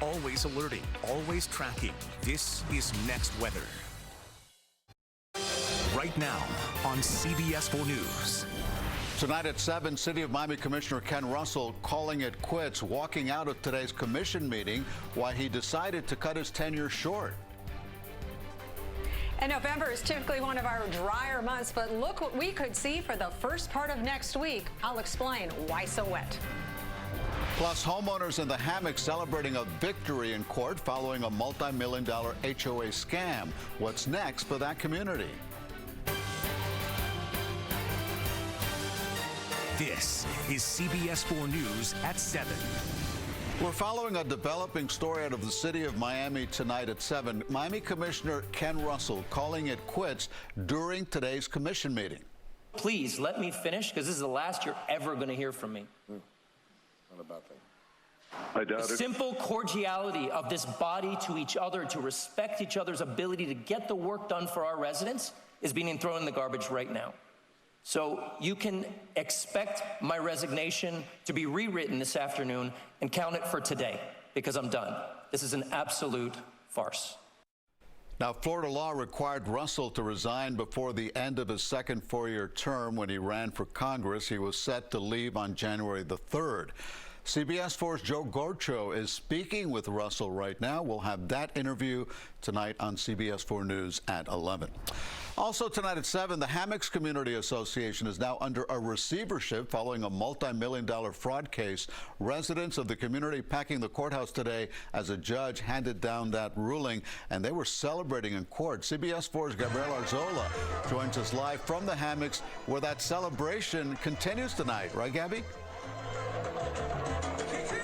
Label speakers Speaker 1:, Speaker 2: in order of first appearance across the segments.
Speaker 1: Always alerting, always tracking. This is Next Weather. Right now on CBS 4 News.
Speaker 2: Tonight at 7, City of Miami Commissioner Ken Russell calling it quits, walking out of today's commission meeting why he decided to cut his tenure short.
Speaker 3: And November is typically one of our drier months, but look what we could see for the first part of next week. I'll explain why so wet.
Speaker 2: Plus, homeowners in the hammock celebrating a victory in court following a multi-million-dollar HOA scam. What's next for that community?
Speaker 1: This is CBS 4 News at 7.
Speaker 2: We're following a developing story out of the city of Miami tonight at 7. Miami Commissioner Ken Russell calling it quits during today's commission meeting.
Speaker 4: Please let me finish, because this is the last you're ever going to hear from me.
Speaker 5: Not about that. I doubt it.
Speaker 4: The simple cordiality of this body to each other, to respect each other's ability to get the work done for our residents, is being thrown in the garbage right now. So you can expect my resignation to be rewritten this afternoon and count it for today, because I'm done. This is an absolute farce.
Speaker 2: Now, Florida law required Russell to resign before the end of his second four-year term when he ran for Congress. He was set to leave on January the 3rd. CBS 4's Joe Gorcho is speaking with Russell right now. We'll have that interview tonight on CBS 4 News at 11. Also tonight at 7, the Hammocks Community Association is now under a receivership following a multi-million-dollar fraud case. Residents of the community packing the courthouse today as a judge handed down that ruling, and they were celebrating in court. CBS 4's Gabriel Arzola joins us live from the Hammocks, where that celebration continues tonight. Right, Gabby?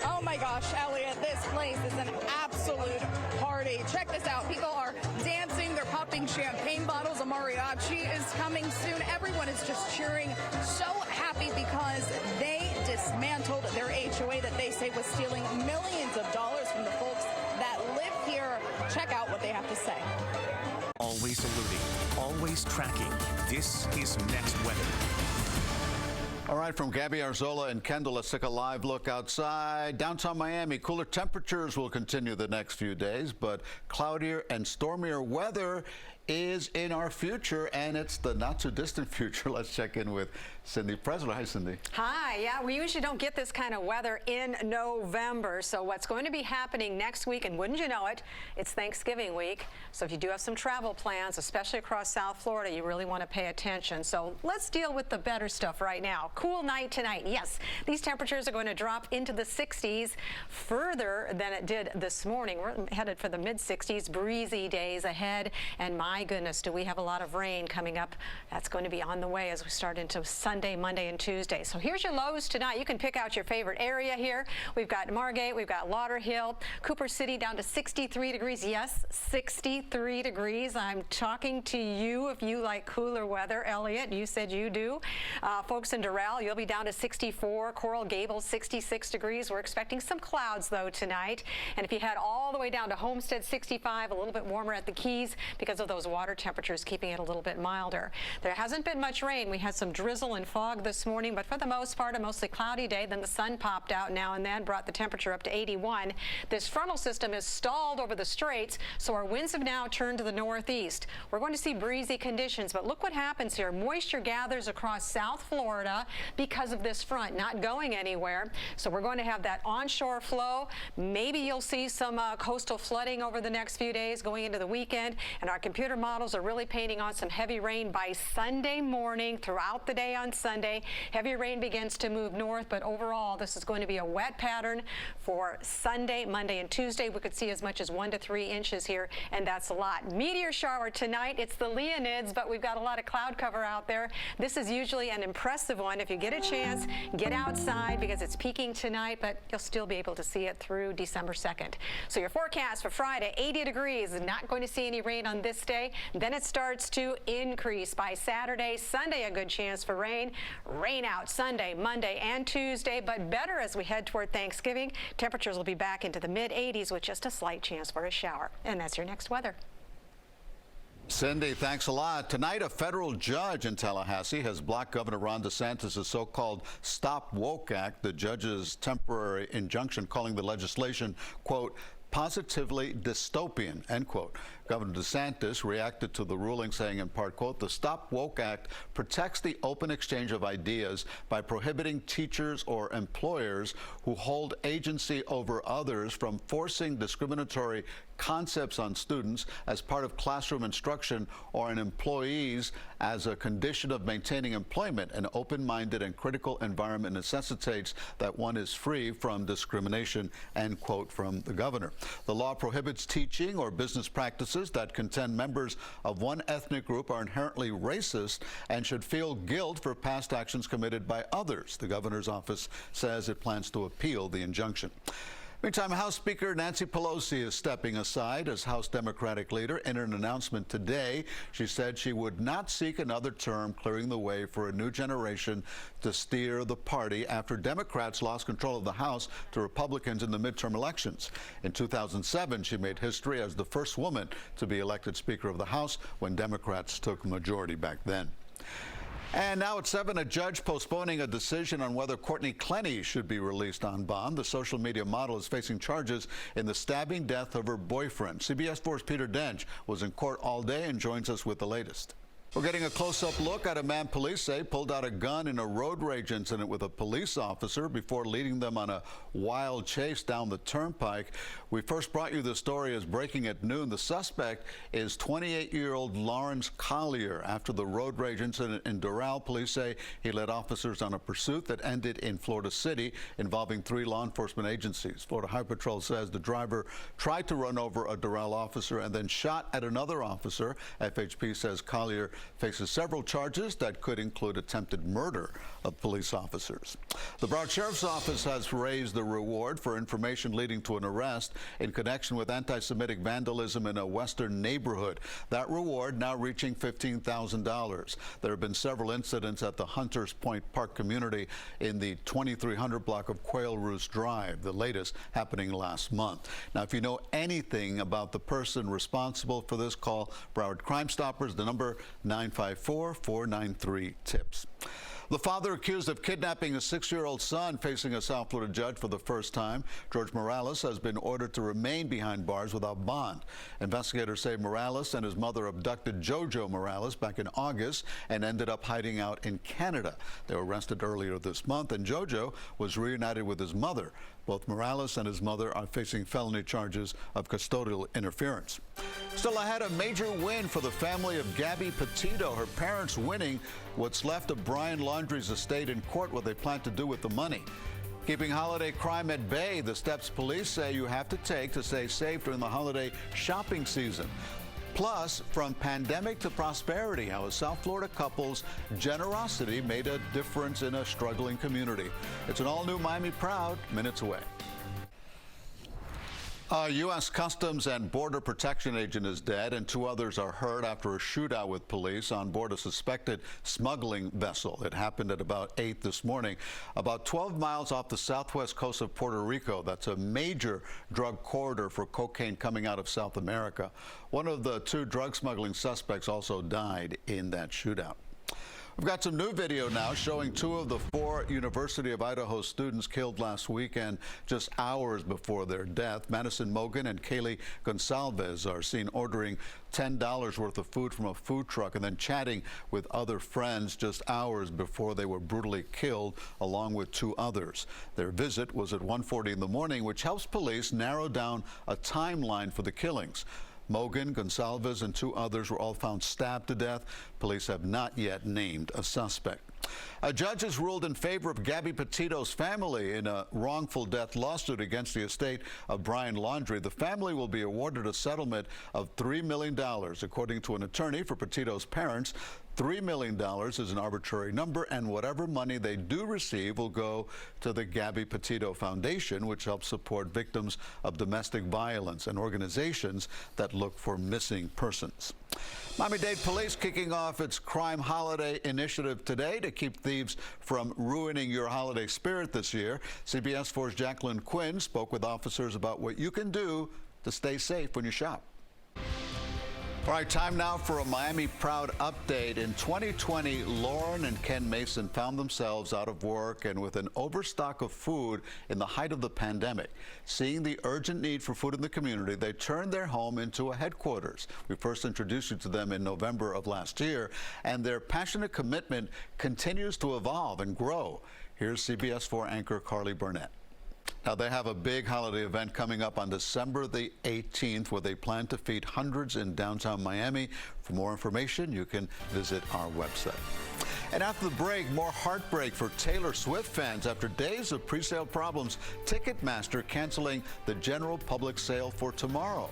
Speaker 6: Oh my gosh, Elliot, this place is an absolute party. Check this out. People are dancing, they're popping champagne bottles. A mariachi is coming soon. Everyone is just cheering, so happy because they dismantled their HOA that they say was stealing millions of dollars from the folks that live here. Check out what they have to say.
Speaker 1: Always alerting, always tracking. This is Next Weather.
Speaker 2: All right, from Gabby Arzola and Kendall, let's take a live look outside. Downtown Miami, cooler temperatures will continue the next few days, but cloudier and stormier weather is in our future, and it's the not-too-distant future. Let's check in with Cindy Presler. Hi, Cindy.
Speaker 3: Hi. Yeah, we usually don't get this kind of weather in November. So what's going to be happening next week, and wouldn't you know it, it's Thanksgiving week. So if you do have some travel plans, especially across South Florida, you really want to pay attention. So let's deal with the better stuff right now. Cool night tonight. Yes, these temperatures are going to drop into the 60s further than it did this morning. We're headed for the mid-60s, breezy days ahead, and my goodness, do we have a lot of rain coming up. That's going to be on the way as we start into Sunday, Monday, and Tuesday. So here's your lows tonight. You can pick out your favorite area here. We've got Margate, we've got Lauderhill, Cooper City down to 63 degrees. Yes, 63 degrees. I'm talking to you if you like cooler weather. Elliot, you said you do. Folks in Doral, you'll be down to 64. Coral Gables, 66 degrees. We're expecting some clouds, though, tonight. And if you head all the way down to Homestead, 65, a little bit warmer at the Keys because of those water temperatures keeping it a little bit milder. There hasn't been much rain. We had some drizzle and fog this morning, but for the most part, a mostly cloudy day. Then the sun popped out now and then, brought the temperature up to 81. This frontal system is stalled over the straits, so our winds have now turned to the northeast. We're going to see breezy conditions, but look what happens here. Moisture gathers across South Florida because of this front not going anywhere. So we're going to have that onshore flow. Maybe you'll see some coastal flooding over the next few days going into the weekend, and our computer models are really painting on some heavy rain by Sunday morning, throughout the day on Sunday. Heavy rain begins to move north, but overall this is going to be a wet pattern for Sunday, Monday, and Tuesday. We could see as much as 1 to 3 inches here, and that's a lot. Meteor shower tonight. It's the Leonids, but we've got a lot of cloud cover out there. This is usually an impressive one. If you get a chance, get outside because it's peaking tonight, but you'll still be able to see it through December 2nd. So your forecast for Friday, 80 degrees. Not going to see any rain on this day. Then it starts to increase by Saturday. Sunday, a good chance for rain. Rain out Sunday, Monday, and Tuesday, but better as we head toward Thanksgiving. Temperatures will be back into the mid-80s with just a slight chance for a shower. And that's your next weather.
Speaker 2: Cindy, thanks a lot. Tonight, a federal judge in Tallahassee has blocked Governor Ron DeSantis' so-called Stop Woke Act. The judge's temporary injunction calling the legislation, quote, positively dystopian, end quote. Governor DeSantis reacted to the ruling saying in part, quote, the Stop Woke Act protects the open exchange of ideas by prohibiting teachers or employers who hold agency over others from forcing discriminatory concepts on students as part of classroom instruction or on employees as a condition of maintaining employment. An open-minded and critical environment necessitates that one is free from discrimination, end quote from the governor. The law prohibits teaching or business practices that contend members of one ethnic group are inherently racist and should feel guilt for past actions committed by others. The governor's office says it plans to appeal the injunction. Meantime, House Speaker Nancy Pelosi is stepping aside as House Democratic leader. In an announcement today, she said she would not seek another term, clearing the way for a new generation to steer the party after Democrats lost control of the House to Republicans in the midterm elections. In 2007, she made history as the first woman to be elected Speaker of the House when Democrats took majority back then. And now at 7, a judge postponing a decision on whether Courtney Clenny should be released on bond. The social media model is facing charges in the stabbing death of her boyfriend. CBS 4's Peter Dench was in court all day and joins us with the latest. We're getting a close-up look at a man police say pulled out a gun in a road rage incident with a police officer before leading them on a wild chase down the turnpike. We first brought you the story as breaking at noon. The suspect is 28-year-old Lawrence Collier. After the road rage incident in Doral, police say he led officers on a pursuit that ended in Florida City involving 3 law enforcement agencies. Florida Highway Patrol says the driver tried to run over a Doral officer and then shot at another officer. FHP says Collier faces several charges that could include attempted murder of police officers. The Broward Sheriff's Office has raised the reward for information leading to an arrest in connection with anti-Semitic vandalism in a western neighborhood. That reward now reaching $15,000. There have been several incidents at the Hunters Point Park community in the 2300 block of Quail Roost Drive, the latest happening last month. Now, if you know anything about the person responsible for this, call Broward Crime Stoppers, the number 954-493-TIPS. The father accused of kidnapping a 6-year-old son facing a South Florida judge for the first time. George Morales has been ordered to remain behind bars without bond. Investigators say Morales and his mother abducted JoJo Morales back in August and ended up hiding out in Canada. They were arrested earlier this month, and JoJo was reunited with his mother. Both Morales and his mother are facing felony charges of custodial interference. Still ahead, a major win for the family of Gabby Petito. Her parents winning what's left of Brian Laundrie's estate in court, what they plan to do with the money. Keeping holiday crime at bay, the steps police say you have to take to stay safe during the holiday shopping season. Plus, from pandemic to prosperity, how a South Florida couple's generosity made a difference in a struggling community. It's an all-new Miami Proud, minutes away. A U.S. Customs and Border Protection agent is dead and 2 others are hurt after a shootout with police on board a suspected smuggling vessel. It happened at about 8 this morning, about 12 miles off the southwest coast of Puerto Rico. That's a major drug corridor for cocaine coming out of South America. One of the 2 drug smuggling suspects also died in that shootout. We've got some new video now showing 2 of the 4 University of Idaho students killed last weekend just hours before their death. Madison Mogan and Kaylee Gonsalves are seen ordering $10 worth of food from a food truck and then chatting with other friends just hours before they were brutally killed, along with 2 others. Their visit was at 1:40 in the morning, which helps police narrow down a timeline for the killings. Mogan, Gonsalves, and 2 others were all found stabbed to death. Police have not yet named a suspect. A judge has ruled in favor of Gabby Petito's family in a wrongful death lawsuit against the estate of Brian Laundrie. The family will be awarded a settlement of $3 million. According to an attorney for Petito's parents, $3 million is an arbitrary number, and whatever money they do receive will go to the Gabby Petito Foundation, which helps support victims of domestic violence and organizations that look for missing persons. Miami-Dade Police kicking off its Crime Holiday Initiative today to keep thieves from ruining your holiday spirit this year. CBS 4's Jacqueline Quinn spoke with officers about what you can do to stay safe when you shop. All right, time now for a Miami Proud update. In 2020, Lauren and Ken Mason found themselves out of work and with an overstock of food in the height of the pandemic. Seeing the urgent need for food in the community, they turned their home into a headquarters. We first introduced you to them in November of last year, and their passionate commitment continues to evolve and grow. Here's CBS 4 anchor Carly Burnett. Now, they have a big holiday event coming up on December the 18th where they plan to feed hundreds in downtown Miami. For more information, you can visit our website. And after the break, more heartbreak for Taylor Swift fans after days of pre-sale problems. Ticketmaster canceling the general public sale for tomorrow.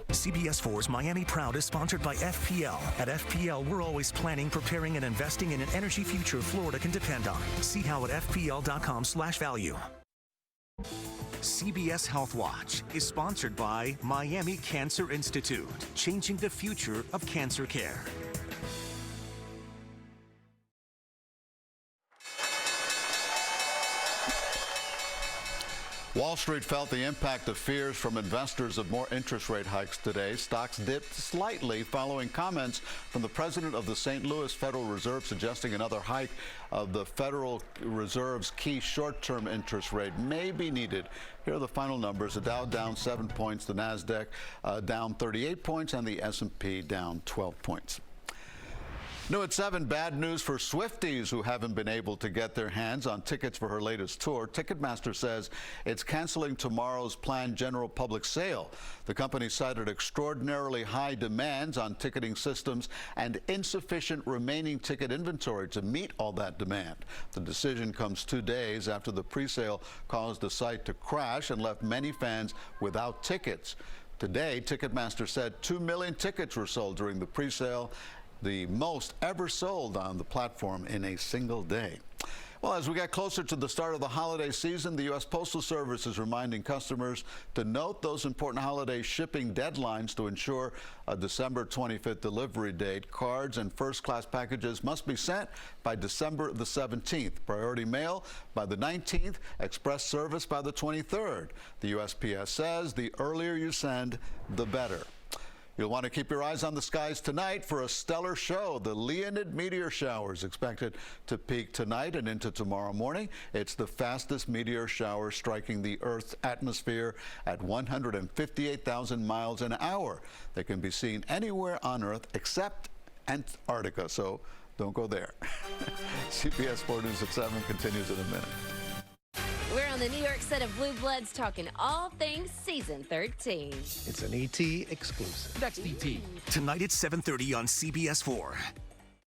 Speaker 1: CBS 4's Miami Proud is sponsored by FPL. At FPL, we're always planning, preparing, and investing in an energy future Florida can depend on. See how at fpl.com/value. CBS Health Watch is sponsored by Miami Cancer Institute, changing the future of cancer care.
Speaker 2: Wall Street felt the impact of fears from investors of more interest rate hikes today. Stocks dipped slightly following comments from the president of the St. Louis Federal Reserve suggesting another hike of the Federal Reserve's key short-term interest rate may be needed. Here are the final numbers. The Dow down 7 points, the NASDAQ down 38 points, and the S&P down 12 points. New at 7, bad news for Swifties who haven't been able to get their hands on tickets for her latest tour. Ticketmaster says it's canceling tomorrow's planned general public sale. The company cited extraordinarily high demands on ticketing systems and insufficient remaining ticket inventory to meet all that demand. The decision comes 2 days after the pre-sale caused the site to crash and left many fans without tickets. Today, Ticketmaster said 2 million tickets were sold during the pre-sale, the most ever sold on the platform in a single day. Well, as we get closer to the start of the holiday season, the U.S. Postal Service is reminding customers to note those important holiday shipping deadlines to ensure a December 25th delivery date. Cards and first-class packages must be sent by December the 17th. Priority mail by the 19th. Express service by the 23rd. The USPS says the earlier you send, the better. You'll want to keep your eyes on the skies tonight for a stellar show. The Leonid meteor shower is expected to peak tonight and into tomorrow morning. It's the fastest meteor shower striking the Earth's atmosphere at 158,000 miles an hour. They can be seen anywhere on Earth except Antarctica, so don't go there. CBS 4 News at 7 continues in a minute.
Speaker 7: We're on the New York set of Blue Bloods talking all things season 13.
Speaker 8: It's an ET exclusive. Next ET.
Speaker 1: Tonight at 7:30 on CBS 4.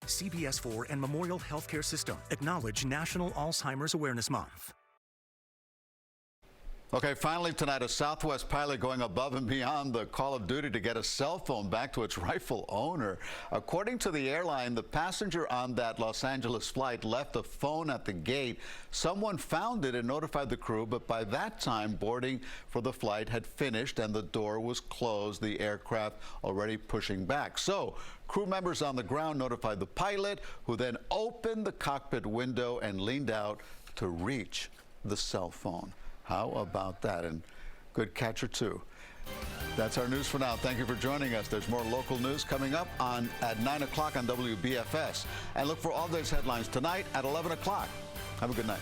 Speaker 1: CBS 4 and Memorial Healthcare System acknowledge National Alzheimer's Awareness Month.
Speaker 2: Okay, finally tonight, a Southwest pilot going above and beyond the call of duty to get a cell phone back to its rightful owner. According to the airline, the passenger on that Los Angeles flight left a phone at the gate. Someone found it and notified the crew, but by that time, boarding for the flight had finished and the door was closed, the aircraft already pushing back. So, crew members on the ground notified the pilot, who then opened the cockpit window and leaned out to reach the cell phone. How about that? And good catcher, too. That's our news for now. Thank you for joining us. There's more local news coming up at 9 o'clock on WBFS. And look for all those headlines tonight at 11 o'clock. Have a good night.